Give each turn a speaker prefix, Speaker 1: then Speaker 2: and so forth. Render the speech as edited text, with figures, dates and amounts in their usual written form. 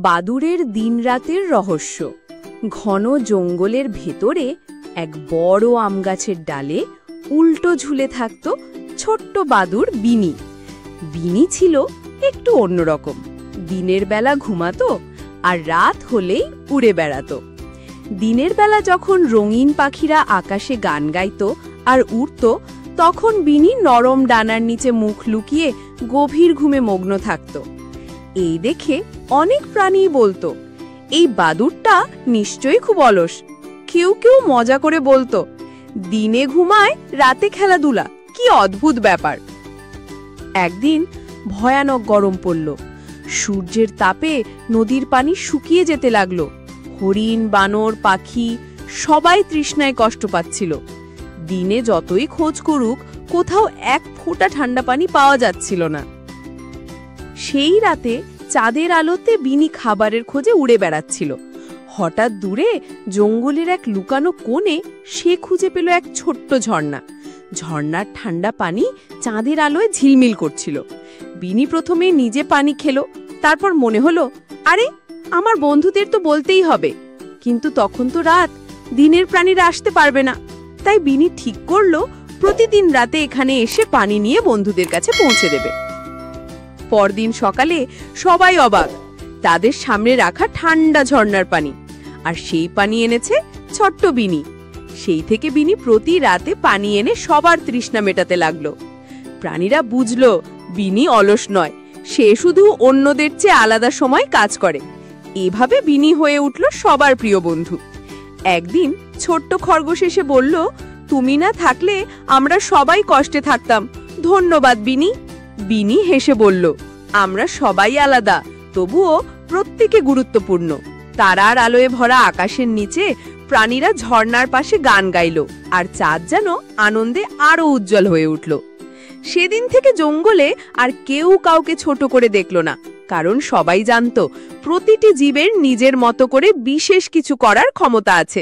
Speaker 1: বাদুড়ের দিনরাতের রহস্য। ঘন জঙ্গলের ভেতরে এক বড় আম গাছের ডালে উল্টো ঝুলে থাকত ছোট্ট বাদুড় বিনি। বিনি ছিল একটু অন্যরকম। দিনের বেলা ঘুমাতো আর রাত হলেই উড়ে বেড়াতো। দিনের বেলা যখন রঙিন পাখিরা আকাশে গান গাইত আর উড়ত, তখন বিনি নরম ডানার নিচে মুখ লুকিয়ে গভীর ঘুমে মগ্ন থাকত। এই দেখে অনেক প্রাণীই বলতো, এই বাদুড়টা নিশ্চয়ই খুব অলস। কেউ কেউ মজা করে বলতো, দিনে ঘুমায় রাতে খেলাধুলা, কি অদ্ভুত ব্যাপার। একদিন ভয়ানক গরম পড়ল। সূর্যের তাপে নদীর পানি শুকিয়ে যেতে লাগলো। হরিণ, বানর, পাখি সবাই তৃষ্ণায় কষ্ট পাচ্ছিল। দিনে যতই খোঁজ করুক, কোথাও এক ফোঁটা ঠান্ডা পানি পাওয়া যাচ্ছিল না। সেই রাতে চাঁদের আলোতে বিনি খাবারের খোঁজে উড়ে বেড়াচ্ছিল। হঠাৎ দূরে জঙ্গলের এক লুকানো কোণে সে খুঁজে পেল এক ছোট্ট ঝর্ণা। ঝর্ণার ঠান্ডা পানি চাঁদের আলোয় ঝিলমিল করছিল। বিনি প্রথমে নিজে পানি খেলো, তারপর মনে হলো, আরে আমার বন্ধুদের তো বলতেই হবে। কিন্তু তখন তো রাত, দিনের প্রাণীরা আসতে পারবে না। তাই বিনি ঠিক করলো প্রতিদিন রাতে এখানে এসে পানি নিয়ে বন্ধুদের কাছে পৌঁছে দেবে। পরদিন সকালে সবাই অবাক, তাদের সামনে রাখা ঠান্ডা ঝর্ণার পানি। আর সেই পানি এনেছে ছোট্ট বিনি। সেই থেকে বিনি প্রতি রাতে পানি এনে সবার তৃষ্ণা মেটাতে লাগলো। প্রাণীরা বুঝলো বিনি অলস নয়, সে শুধু অন্যদের চেয়ে আলাদা সময় কাজ করে। এভাবে বিনি হয়ে উঠল সবার প্রিয় বন্ধু। একদিন ছোট্ট খরগোশ এসে বলল, তুমি না থাকলে আমরা সবাই কষ্টে থাকতাম, ধন্যবাদ বিনি। বিনি হেসে বলল, আমরা সবাই আলাদা, তবুও প্রত্যেকে গুরুত্বপূর্ণ। তারার আলোয় ভরা আকাশের নিচে প্রাণীরা ঝর্ণার পাশে গান গাইল, আর চাঁদ যেন আনন্দে আরো উজ্জ্বল হয়ে উঠল। সেদিন থেকে জঙ্গলে আর কেউ কাউকে ছোট করে দেখল না, কারণ সবাই জানতো প্রতিটি জীবের নিজের মতো করে বিশেষ কিছু করার ক্ষমতা আছে।